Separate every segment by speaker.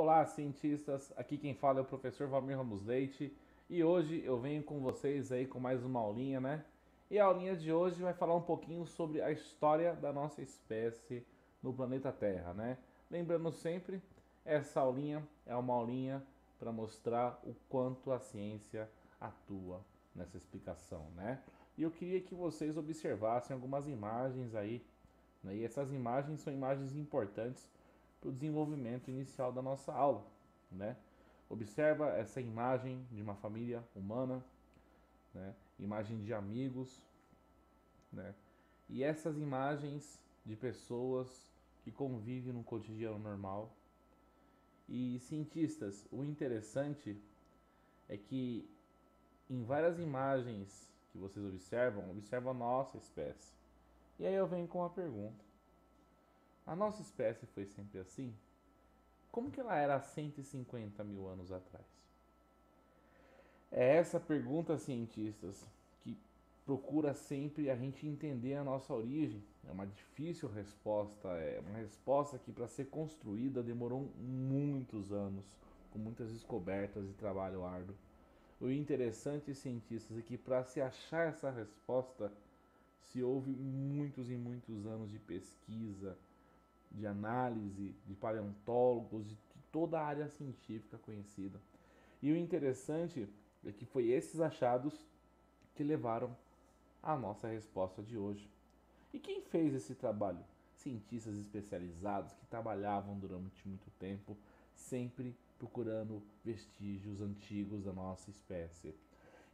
Speaker 1: Olá, cientistas! Aqui quem fala é o professor Valmir Ramos Leite e hoje eu venho com vocês aí com mais uma aulinha, né? E a aulinha de hoje vai falar um pouquinho sobre a história da nossa espécie no planeta Terra, né? Lembrando sempre, essa aulinha é uma aulinha para mostrar o quanto a ciência atua nessa explicação, né? E eu queria que vocês observassem algumas imagens aí, né? E essas imagens são imagens importantes para o desenvolvimento inicial da nossa aula, né? Observa essa imagem de uma família humana, né? Imagem de amigos, né? E essas imagens de pessoas que convivem no cotidiano normal. E cientistas, o interessante é que em várias imagens que vocês observam a nossa espécie. E aí eu venho com uma pergunta: a nossa espécie foi sempre assim? Como que ela era há 150 mil anos atrás? É essa pergunta, cientistas, que procura sempre a gente entender a nossa origem. É uma difícil resposta, é uma resposta que para ser construída demorou muitos anos, com muitas descobertas e trabalho árduo. O interessante, cientistas, é que para se achar essa resposta, se houve muitos e muitos anos de pesquisa, de análise, de paleontólogos, de toda a área científica conhecida. E o interessante é que foi esses achados que levaram à nossa resposta de hoje. E quem fez esse trabalho? Cientistas especializados que trabalhavam durante muito tempo, sempre procurando vestígios antigos da nossa espécie.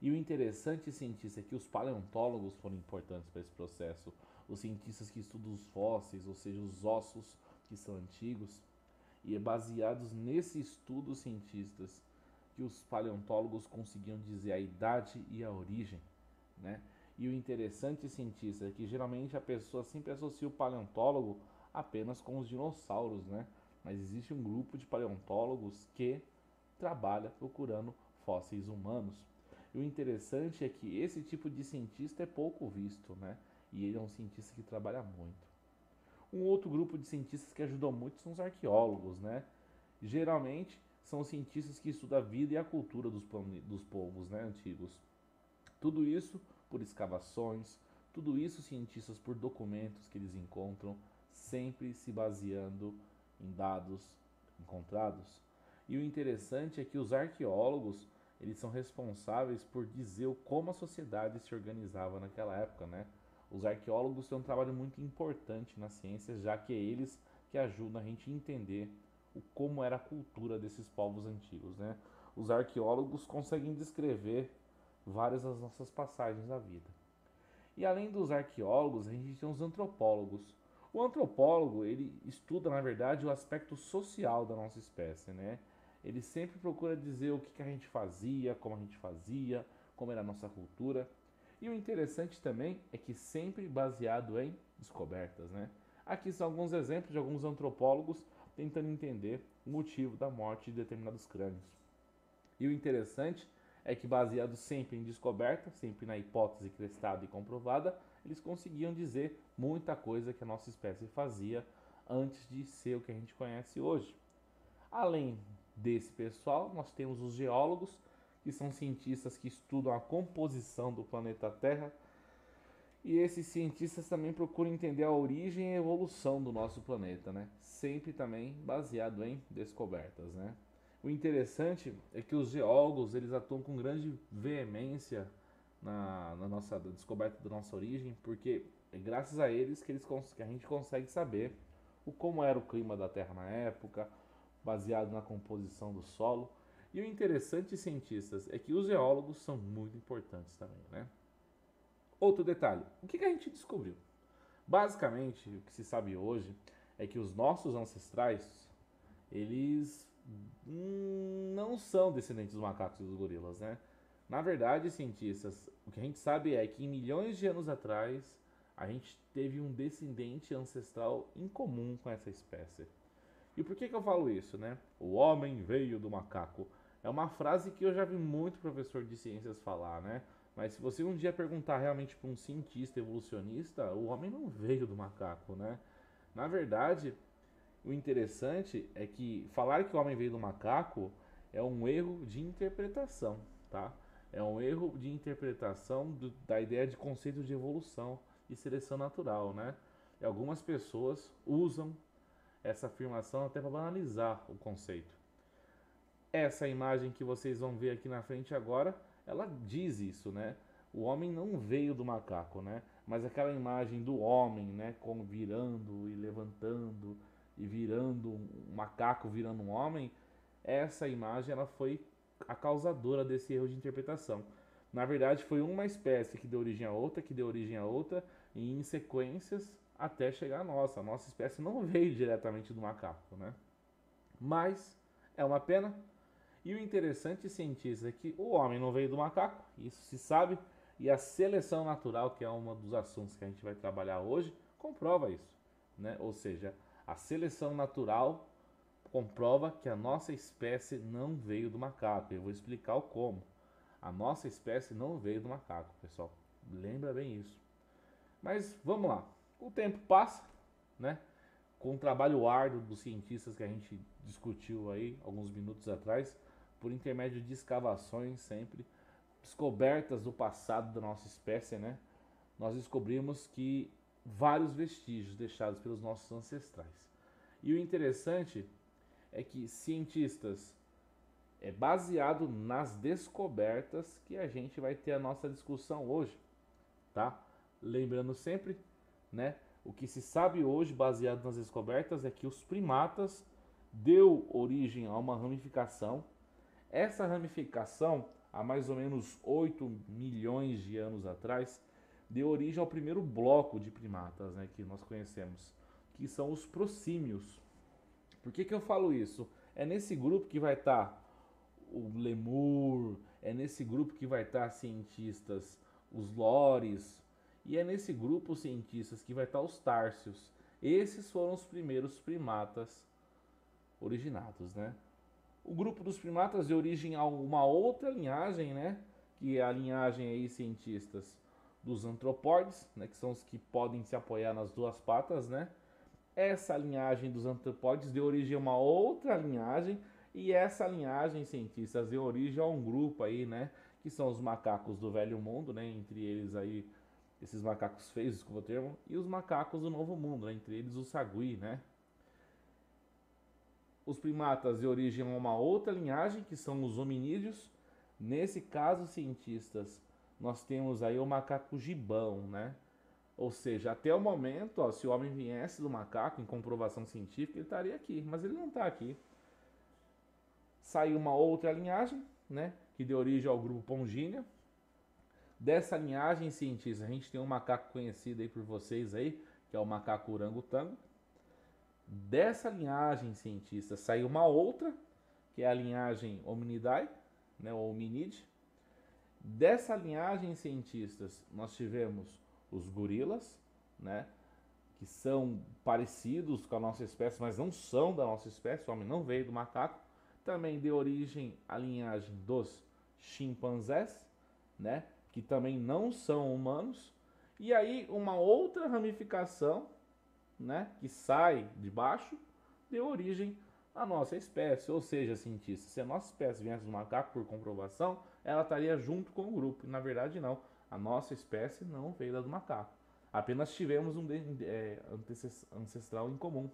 Speaker 1: E o interessante, cientista, é que os paleontólogos foram importantes para esse processo. Os cientistas que estudam os fósseis, ou seja, os ossos que são antigos. E é baseados nesse estudo, cientistas, que os paleontólogos conseguiam dizer a idade e a origem, né? E o interessante, cientista, é que geralmente a pessoa sempre associa o paleontólogo apenas com os dinossauros, né? Mas existe um grupo de paleontólogos que trabalha procurando fósseis humanos. E o interessante é que esse tipo de cientista é pouco visto, né? E ele é um cientista que trabalha muito. Um outro grupo de cientistas que ajudou muito são os arqueólogos, né? Geralmente são os cientistas que estudam a vida e a cultura dos povos, né, antigos. Tudo isso por escavações, tudo isso cientistas por documentos que eles encontram, sempre se baseando em dados encontrados. E o interessante é que os arqueólogos, eles são responsáveis por dizer como a sociedade se organizava naquela época, né? Os arqueólogos têm um trabalho muito importante na ciência, já que é eles que ajudam a gente a entender como era a cultura desses povos antigos, né? Os arqueólogos conseguem descrever várias das nossas passagens da vida. E além dos arqueólogos, a gente tem os antropólogos. O antropólogo, ele estuda, na verdade, o aspecto social da nossa espécie, né? Ele sempre procura dizer o que a gente fazia, como era a nossa cultura. E o interessante também é que sempre baseado em descobertas, né? Aqui são alguns exemplos de alguns antropólogos tentando entender o motivo da morte de determinados crânios. E o interessante é que, baseado sempre em descoberta, sempre na hipótese crestada e comprovada, eles conseguiam dizer muita coisa que a nossa espécie fazia antes de ser o que a gente conhece hoje. Além desse pessoal, nós temos os geólogos, que são cientistas que estudam a composição do planeta Terra. E esses cientistas também procuram entender a origem e a evolução do nosso planeta, né? Sempre também baseado em descobertas, né? O interessante é que os geólogos eles atuam com grande veemência na nossa descoberta da nossa origem, porque é graças a eles que a gente consegue saber como era o clima da Terra na época, baseado na composição do solo. E o interessante, cientistas, é que os geólogos são muito importantes também, né? Outro detalhe, o que a gente descobriu? Basicamente, o que se sabe hoje é que os nossos ancestrais, eles não são descendentes dos macacos e dos gorilas, né? Na verdade, cientistas, o que a gente sabe é que em milhões de anos atrás, a gente teve um descendente ancestral em comum com essa espécie. E por que eu falo isso, né? O homem veio do macaco. É uma frase que eu já vi muito professor de ciências falar, né? Mas se você um dia perguntar realmente para um cientista evolucionista, o homem não veio do macaco, né? Na verdade, O interessante é que falar que o homem veio do macaco é um erro de interpretação, tá? É um erro de interpretação da ideia de conceito de evolução e seleção natural, né? E algumas pessoas usam essa afirmação até para banalizar o conceito. Essa imagem que vocês vão ver aqui na frente agora, ela diz isso, né? O homem não veio do macaco, né? Mas aquela imagem do homem, né, como virando e levantando e virando um macaco virando um homem, essa imagem ela foi a causadora desse erro de interpretação. Na verdade, foi uma espécie que deu origem a outra, que deu origem a outra, e em sequências até chegar a nossa. A nossa espécie não veio diretamente do macaco, né? Mas é uma pena. E o interessante, cientista, é que o homem não veio do macaco, isso se sabe, e a seleção natural, que é um dos assuntos que a gente vai trabalhar hoje, comprova isso, né? Ou seja, a seleção natural comprova que a nossa espécie não veio do macaco. Eu vou explicar o como. A nossa espécie não veio do macaco, pessoal. Lembra bem isso. Mas vamos lá. O tempo passa, né? Com o trabalho árduo dos cientistas que a gente discutiu aí alguns minutos atrás, por intermédio de escavações sempre, descobertas do passado da nossa espécie, né? Nós descobrimos que vários vestígios deixados pelos nossos ancestrais. E o interessante é que cientistas é baseado nas descobertas que a gente vai ter a nossa discussão hoje, tá? Lembrando sempre, né? O que se sabe hoje, baseado nas descobertas, é que os primatas deu origem a uma ramificação. Essa ramificação, há mais ou menos 8 milhões de anos atrás, deu origem ao primeiro bloco de primatas, né, que nós conhecemos, que são os prosímios. Por que eu falo isso? É nesse grupo que vai estar o lemur, é nesse grupo que vai estar cientistas, os lores, e é nesse grupo cientistas que vai estar os társios. Esses foram os primeiros primatas originados, né? O grupo dos primatas deu origem a uma outra linhagem, né? Que é a linhagem aí, cientistas, dos antropóides, né? Que são os que podem se apoiar nas duas patas, né? Essa linhagem dos antropóides deu origem a uma outra linhagem, e essa linhagem, cientistas, deu origem a um grupo aí, né? Que são os macacos do Velho Mundo, né? Entre eles aí, esses macacos feios, desculpa o termo, e os macacos do Novo Mundo, né? Entre eles os sagui, né? Os primatas de origem a uma outra linhagem, que são os hominídeos. Nesse caso, cientistas, nós temos aí o macaco gibão, né? Ou seja, até o momento, ó, se o homem viesse do macaco, em comprovação científica, ele estaria aqui, mas ele não está aqui. Saiu uma outra linhagem, né? Que deu origem ao grupo Pongínea. Dessa linhagem, cientistas, a gente tem um macaco conhecido aí por vocês aí, que é o macaco orangotango. Dessa linhagem, cientista, saiu uma outra, que é a linhagem Hominidae, né, ou hominide. Dessa linhagem, cientistas, nós tivemos os gorilas, né, que são parecidos com a nossa espécie, mas não são da nossa espécie, o homem não veio do macaco. Também deu origem à linhagem dos chimpanzés, né, que também não são humanos. E aí uma outra ramificação, né, que sai de baixo, deu origem à nossa espécie. Ou seja, cientista, se a nossa espécie viesse do macaco por comprovação, ela estaria junto com o grupo. E na verdade não, a nossa espécie não veio da do macaco. Apenas tivemos um ancestral em comum.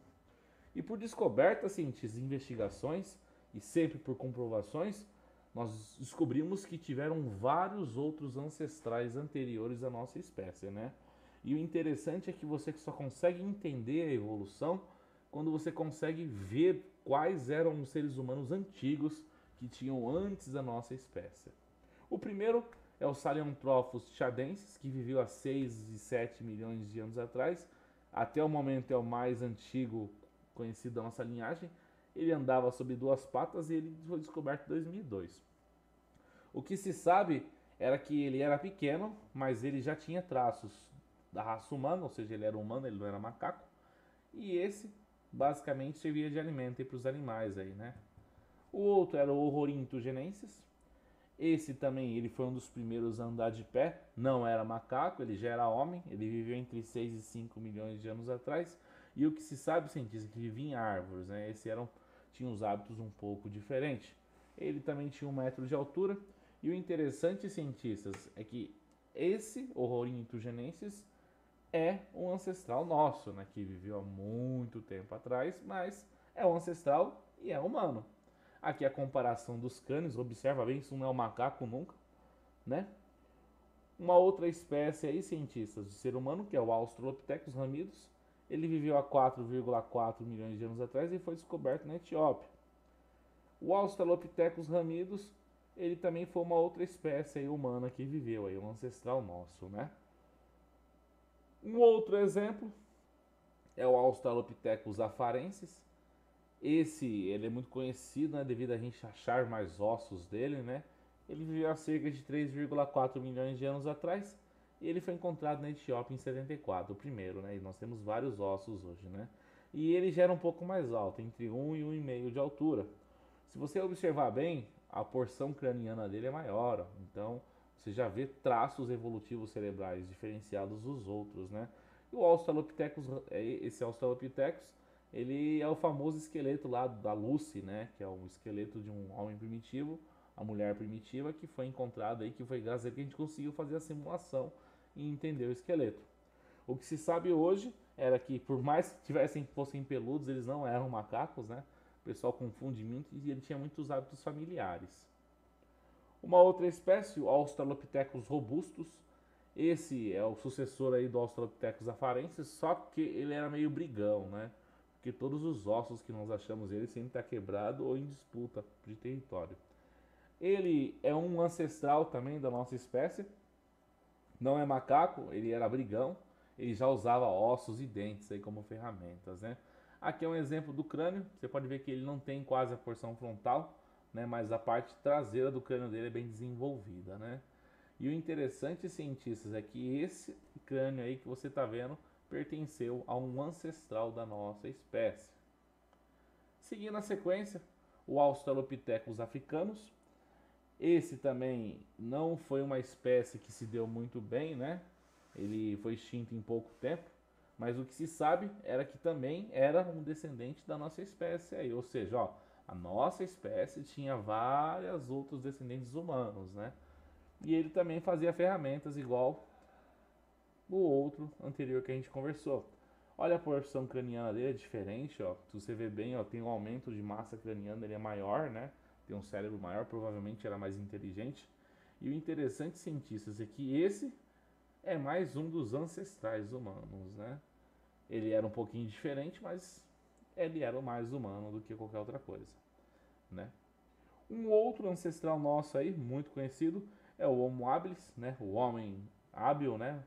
Speaker 1: E por descobertas cientistas e investigações, e sempre por comprovações, nós descobrimos que tiveram vários outros ancestrais anteriores à nossa espécie, né? E o interessante é que você só consegue entender a evolução quando você consegue ver quais eram os seres humanos antigos que tinham antes da nossa espécie. O primeiro é o Sahelanthropus chadensis, que viveu há 6 e 7 milhões de anos atrás. Até o momento é o mais antigo conhecido da nossa linhagem. Ele andava sobre duas patas e ele foi descoberto em 2002. O que se sabe era que ele era pequeno, mas ele já tinha traços da raça humana, ou seja, ele era humano, ele não era macaco. E esse basicamente servia de alimento para os animais aí, né? O outro era o Ornithogenensis. Esse também, ele foi um dos primeiros a andar de pé, não era macaco, ele já era homem, ele viveu entre 6 e 5 milhões de anos atrás. E o que se sabe, cientista, é que vivia em árvores, né? Tinha os hábitos um pouco diferentes. Ele também tinha 1 metro de altura. E o interessante, cientistas, é que esse Orornithogenensis é um ancestral nosso, né? Que viveu há muito tempo atrás, mas é um ancestral e é humano. Aqui a comparação dos crânios, observa bem, isso não é um macaco nunca, né? Uma outra espécie aí, cientistas, de ser humano, que é o Australopithecus ramidus, ele viveu há 4,4 milhões de anos atrás e foi descoberto na Etiópia. O Australopithecus ramidus, ele também foi uma outra espécie aí humana que viveu aí, um ancestral nosso, né? Um outro exemplo é o Australopithecus afarensis. Ele é muito conhecido, né, devido a gente achar mais ossos dele, né? Ele viveu há cerca de 3,4 milhões de anos atrás e ele foi encontrado na Etiópia em 74, o primeiro, né? E nós temos vários ossos hoje, né? E ele já era um pouco mais alto, entre 1 e 1,5 de altura. Se você observar bem, a porção craniana dele é maior, ó. Então você já vê traços evolutivos cerebrais diferenciados dos outros, né? E o Australopithecus, esse Australopithecus, ele é o famoso esqueleto lá da Lucy, né? Que é o esqueleto de um homem primitivo, a mulher primitiva, que foi encontrado aí, que foi graças a ele que a gente conseguiu fazer a simulação e entender o esqueleto. O que se sabe hoje era que, por mais que fossem peludos, eles não eram macacos, né? O pessoal confunde muito e ele tinha muitos hábitos familiares. Uma outra espécie, o Australopithecus robustus. Esse é o sucessor aí do Australopithecus afarensis, só que ele era meio brigão, né? Porque todos os ossos que nós achamos ele sempre está quebrado ou em disputa de território. Ele é um ancestral também da nossa espécie, não é macaco, ele era brigão, ele já usava ossos e dentes aí como ferramentas, né? Aqui é um exemplo do crânio, você pode ver que ele não tem quase a porção frontal, né? Mas a parte traseira do crânio dele é bem desenvolvida, né? E o interessante, cientistas, é que esse crânio aí que você está vendo pertenceu a um ancestral da nossa espécie. Seguindo a sequência, o Australopithecus africanus. Esse também não foi uma espécie que se deu muito bem, né? Ele foi extinto em pouco tempo, mas o que se sabe era que também era um descendente da nossa espécie aí, ou seja, ó, a nossa espécie tinha vários outros descendentes humanos, né? E ele também fazia ferramentas igual o outro anterior que a gente conversou. Olha a porção craniana dele, é diferente, ó. Se você ver bem, ó, tem um aumento de massa craniana, ele é maior, né? Tem um cérebro maior, provavelmente era mais inteligente. E o interessante, cientistas, é que esse é mais um dos ancestrais humanos, né? Ele era um pouquinho diferente, mas ele era o mais humano do que qualquer outra coisa, né? Um outro ancestral nosso aí, muito conhecido, é o Homo habilis, né? O homem hábil, né?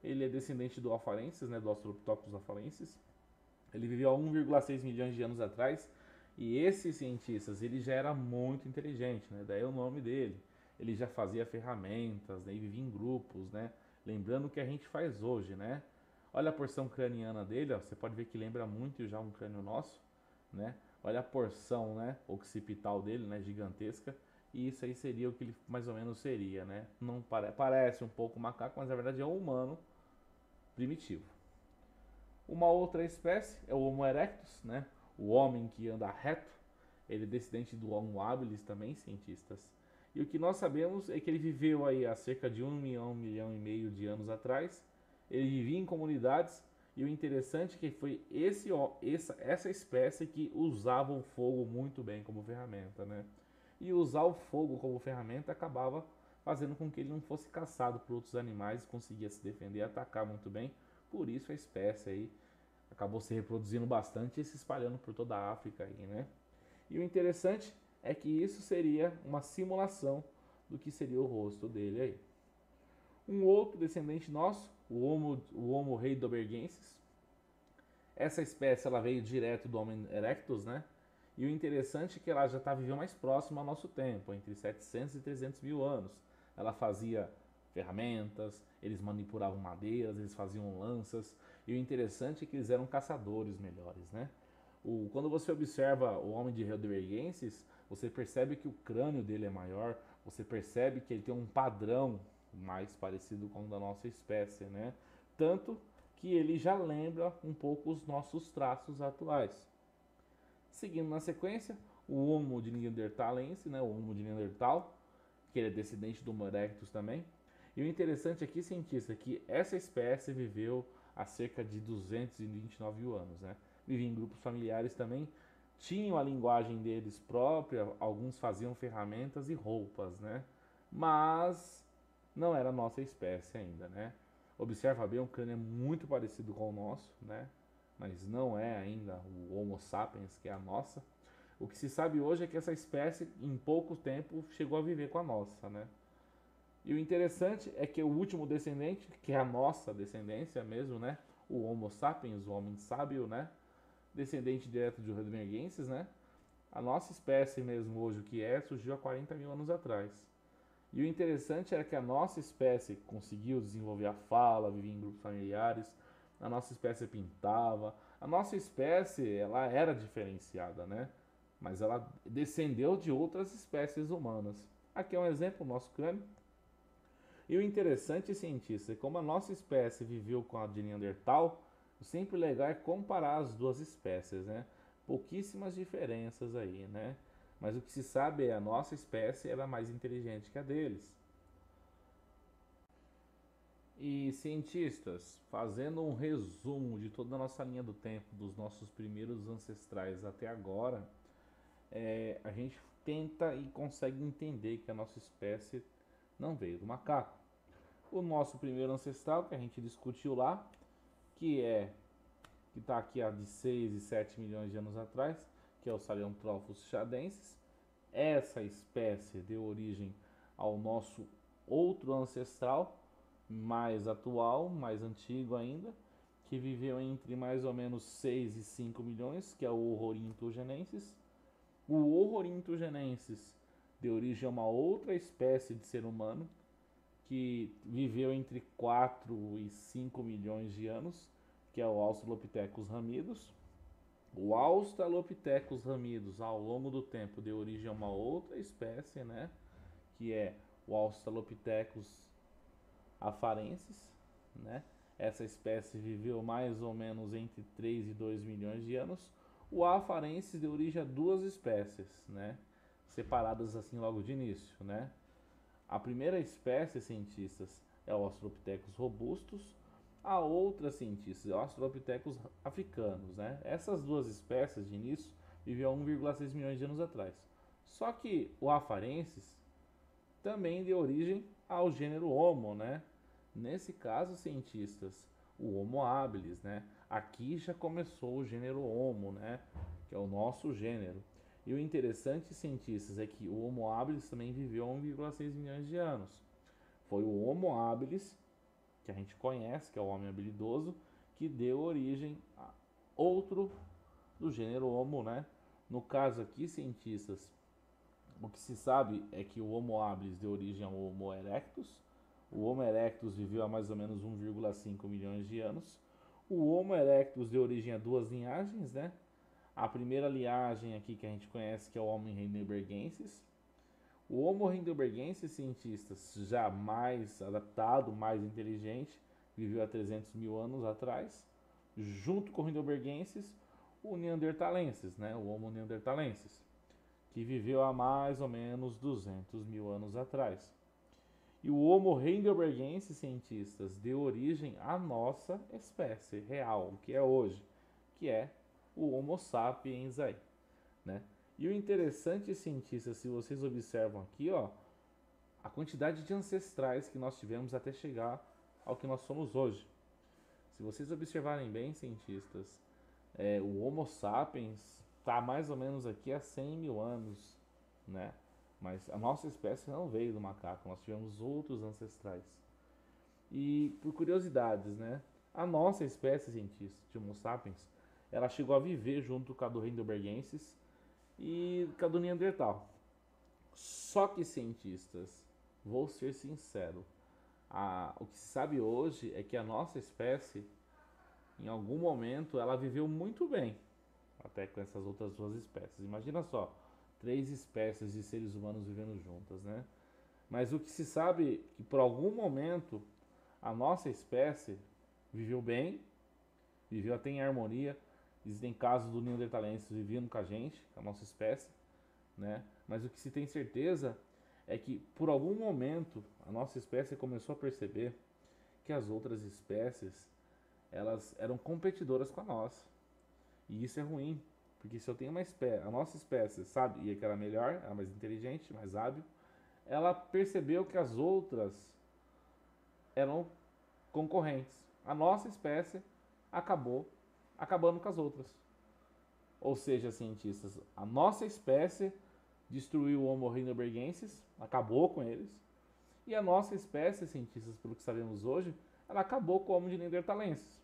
Speaker 1: Ele é descendente do afarensis, né? Do Australopithecus afarensis. Ele viveu há 1,6 milhões de anos atrás. E esses cientistas, ele já era muito inteligente, né? Daí é o nome dele. Ele já fazia ferramentas, né? E vivia em grupos, né? Lembrando o que a gente faz hoje, né? Olha a porção craniana dele, ó. Você pode ver que lembra muito já um crânio nosso, né? Olha a porção, né, occipital dele, né, gigantesca. E isso aí seria o que ele mais ou menos seria, né? Não parece um pouco macaco, mas na verdade é um humano primitivo. Uma outra espécie é o Homo erectus, né? O homem que anda reto. Ele é descendente do Homo habilis também, cientistas. E o que nós sabemos é que ele viveu aí há cerca de 1 milhão e meio de anos atrás. Ele vivia em comunidades e o interessante é que foi essa espécie que usava o fogo muito bem como ferramenta, né? E usar o fogo como ferramenta acabava fazendo com que ele não fosse caçado por outros animais, conseguia se defender e atacar muito bem. Por isso a espécie aí acabou se reproduzindo bastante e se espalhando por toda a África aí, né? E o interessante é que isso seria uma simulação do que seria o rosto dele aí. Um outro descendente nosso, o Homo heidelbergensis. Essa espécie ela veio direto do Homo erectus, né? E o interessante é que ela já está vivendo mais próximo ao nosso tempo, entre 700 e 300 mil anos. Ela fazia ferramentas, eles manipulavam madeiras, eles faziam lanças. E o interessante é que eles eram caçadores melhores, né? Quando você observa o homem de Heidelbergensis, você percebe que o crânio dele é maior, você percebe que ele tem um padrão mais parecido com o da nossa espécie, né? Tanto que ele já lembra um pouco os nossos traços atuais. Seguindo na sequência, o Homo de Neanderthalense, né, o Homo de Neandertal, que ele é descendente do Homo erectus também. E o interessante aqui, cientista, é que essa espécie viveu há cerca de 229 mil anos, né? Vivia em grupos familiares também, tinham a linguagem deles própria, alguns faziam ferramentas e roupas, né? Mas não era a nossa espécie ainda, né? Observa bem, o crânio é muito parecido com o nosso, né? Mas não é ainda o Homo sapiens, que é a nossa. O que se sabe hoje é que essa espécie, em pouco tempo, chegou a viver com a nossa, né? E o interessante é que o último descendente, que é a nossa descendência mesmo, né? O Homo sapiens, o homem sábio, né? Descendente direto de Heidelbergenses, né? A nossa espécie mesmo hoje, o que é, surgiu há 40 mil anos atrás. E o interessante era que a nossa espécie conseguiu desenvolver a fala, vivia em grupos familiares, a nossa espécie pintava, a nossa espécie ela era diferenciada, né? Mas ela descendeu de outras espécies humanas. Aqui é um exemplo, o nosso crânio. E o interessante, cientista, é como a nossa espécie viveu com a de Neandertal, o sempre legal é comparar as duas espécies, né? Pouquíssimas diferenças aí, né? Mas o que se sabe é a nossa espécie era mais inteligente que a deles. E cientistas, fazendo um resumo de toda a nossa linha do tempo, dos nossos primeiros ancestrais até agora, a gente tenta e consegue entender que a nossa espécie não veio do macaco. O nosso primeiro ancestral, que a gente discutiu lá, que está aqui há de 6 e 7 milhões de anos atrás, que é o Sahelanthropus chadensis. Essa espécie deu origem ao nosso outro ancestral, mais atual, mais antigo ainda, que viveu entre mais ou menos 6 e 5 milhões, que é o Hororhynchogenensis. O Hororhynchogenensis deu origem a uma outra espécie de ser humano, que viveu entre 4 e 5 milhões de anos, que é o Australopithecus rhamidus. O Australopithecus rhamidus, ao longo do tempo, deu origem a uma outra espécie, né? Que é o Australopithecus afarensis, né? Essa espécie viveu mais ou menos entre 3 e 2 milhões de anos. O afarensis deu origem a duas espécies, né? Separadas assim logo de início, né? A primeira espécie, cientistas, é o Australopithecus robustus. A outra, cientistas, é o Australopithecus africanus, né? Essas duas espécies de início viviam há 1,6 milhões de anos atrás. Só que o afarensis também deu origem ao gênero Homo, né? Nesse caso, cientistas, o Homo habilis, né? Aqui já começou o gênero Homo, né? Que é o nosso gênero. E o interessante, cientistas, é que o Homo habilis também viveu 1,6 milhões de anos. Foi o Homo habilis, que a gente conhece, que é o homem habilidoso, que deu origem a outro do gênero Homo, né? No caso aqui, cientistas, o que se sabe é que o Homo habilis deu origem ao Homo erectus. O Homo erectus viveu há mais ou menos 1,5 milhões de anos. O Homo erectus deu origem a duas linhagens, né? A primeira linhagem aqui que a gente conhece, que é o Homo heidelbergensis. O Homo heidelbergensis, cientistas, já mais adaptado, mais inteligente, viveu há 300 mil anos atrás. Junto com o heidelbergensis, o neanderthalensis, né? O Homo neanderthalensis, que viveu há mais ou menos 200 mil anos atrás. E o Homo heidelbergensis, cientistas, deu origem à nossa espécie real, o que é hoje, que é o Homo sapiens aí, né? E o interessante, cientistas, se vocês observam aqui, ó, a quantidade de ancestrais que nós tivemos até chegar ao que nós somos hoje. Se vocês observarem bem, cientistas, o Homo sapiens está mais ou menos aqui há 100 mil anos, né? Mas a nossa espécie não veio do macaco, nós tivemos outros ancestrais. E por curiosidades, né? A nossa espécie, cientista, de Homo sapiens, ela chegou a viver junto com a do Heidelbergensis e com a do Neandertal. Só que, cientistas, vou ser sincero, o que se sabe hoje é que a nossa espécie, em algum momento, ela viveu muito bem, até com essas outras duas espécies. Imagina só, 3 espécies de seres humanos vivendo juntas, né? Mas o que se sabe é que por algum momento a nossa espécie viveu bem viveu até em harmonia. Existem casos do neandertalenses vivendo com a gente, com a nossa espécie, né? Mas o que se tem certeza é que por algum momento a nossa espécie começou a perceber que as outras espécies elas eram competidoras com a nossa. E isso é ruim, porque se eu tenho uma espécie, a nossa espécie sabia que era melhor, era mais inteligente, mais hábil, ela percebeu que as outras eram concorrentes. A nossa espécie acabou acabando com as outras. Ou seja, cientistas, a nossa espécie destruiu o Homo heidelbergensis, acabou com eles, e a nossa espécie, cientistas, pelo que sabemos hoje, ela acabou com o Homo de neanderthalensis.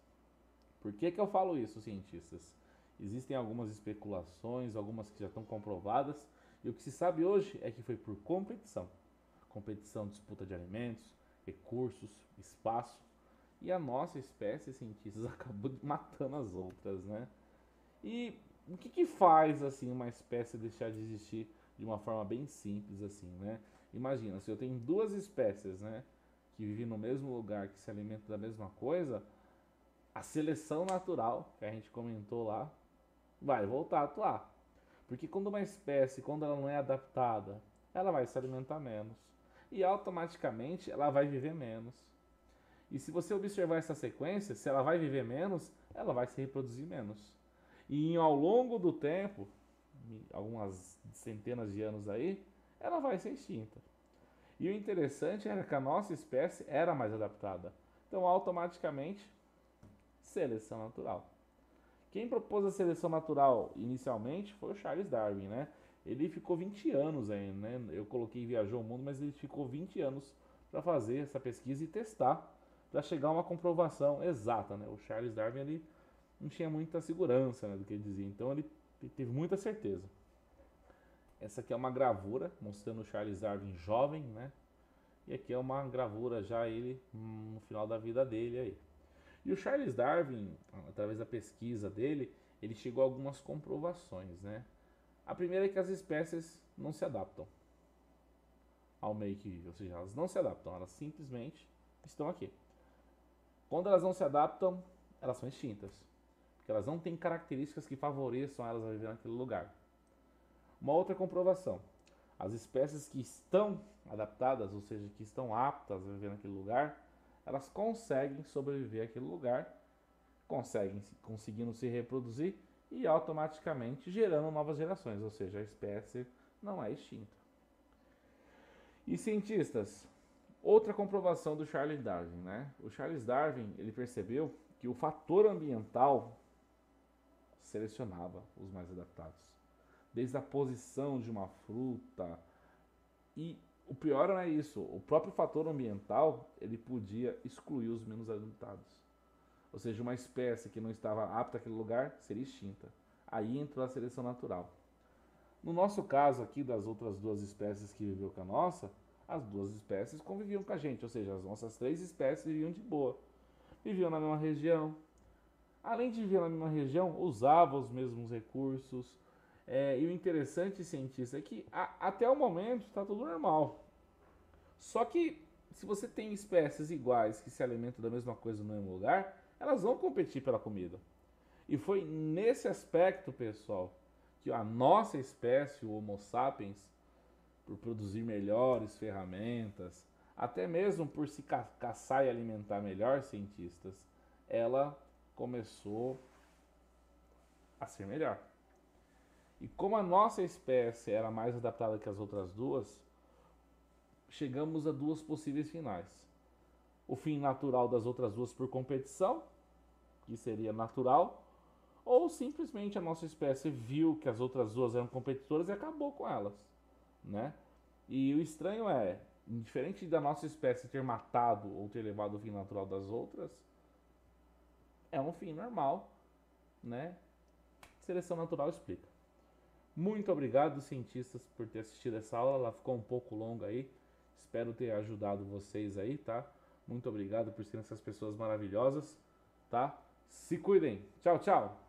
Speaker 1: Por que eu falo isso, cientistas? Existem algumas especulações, algumas que já estão comprovadas, e o que se sabe hoje é que foi por competição. Competição, disputa de alimentos, recursos, espaço, e a nossa espécie, cientistas, acabou matando as outras, né? E o que faz assim uma espécie deixar de existir de uma forma bem simples assim, né? Imagina, se eu tenho duas espécies, né, que vivem no mesmo lugar, que se alimentam da mesma coisa, a seleção natural, que a gente comentou lá, vai voltar a atuar. Porque quando uma espécie, quando ela não é adaptada, ela vai se alimentar menos e automaticamente ela vai viver menos. E se você observar essa sequência, se ela vai viver menos, ela vai se reproduzir menos. E ao longo do tempo, algumas centenas de anos aí, ela vai ser extinta. E o interessante era que a nossa espécie era mais adaptada. Então, automaticamente, seleção natural. Quem propôs a seleção natural inicialmente foi o Charles Darwin, né? Ele ficou 20 anos ainda, né? Eu coloquei viajou o mundo, mas ele ficou 20 anos para fazer essa pesquisa e testar, para chegar a uma comprovação exata, né? O Charles Darwin ele não tinha muita segurança, né, do que ele dizia, então ele teve muita certeza. Essa aqui é uma gravura mostrando o Charles Darwin jovem, né? E aqui é uma gravura já ele no final da vida dele aí. E o Charles Darwin, através da pesquisa dele, ele chegou a algumas comprovações, né? A primeira é que as espécies não se adaptam ao meio que vive, ou seja, elas não se adaptam, elas simplesmente estão aqui. Quando elas não se adaptam, elas são extintas, porque elas não têm características que favoreçam elas a viver naquele lugar. Uma outra comprovação, as espécies que estão adaptadas, ou seja, que estão aptas a viver naquele lugar, elas conseguem sobreviver àquele lugar, conseguindo se reproduzir e automaticamente gerando novas gerações, ou seja, a espécie não é extinta. E cientistas, outra comprovação do Charles Darwin, né? O Charles Darwin, ele percebeu que o fator ambiental selecionava os mais adaptados. Desde a posição de uma fruta. E o pior não é isso, o próprio fator ambiental, ele podia excluir os menos adaptados. Ou seja, uma espécie que não estava apta àquele lugar seria extinta. Aí entrou a seleção natural. No nosso caso aqui, das outras duas espécies que viveu com a nossa, as duas espécies conviviam com a gente, ou seja, as nossas três espécies viviam de boa. Viviam na mesma região. Além de viver na mesma região, usavam os mesmos recursos. E o interessante, cientista, é que até o momento está tudo normal. Só que se você tem espécies iguais que se alimentam da mesma coisa no mesmo lugar, elas vão competir pela comida. E foi nesse aspecto, pessoal, que a nossa espécie, o Homo sapiens, por produzir melhores ferramentas, até mesmo por se caçar e alimentar melhor, cientistas, ela começou a ser melhor. E como a nossa espécie era mais adaptada que as outras duas, chegamos a duas possíveis finais. O fim natural das outras duas por competição, que seria natural, ou simplesmente a nossa espécie viu que as outras duas eram competidoras e acabou com elas, né? E o estranho é, diferente da nossa espécie ter matado ou ter levado o fim natural das outras, é um fim normal, né? Seleção natural explica. Muito obrigado, cientistas, por ter assistido essa aula. Ela ficou um pouco longa aí. Espero ter ajudado vocês aí, tá? Muito obrigado por serem essas pessoas maravilhosas, tá? Se cuidem. Tchau, tchau.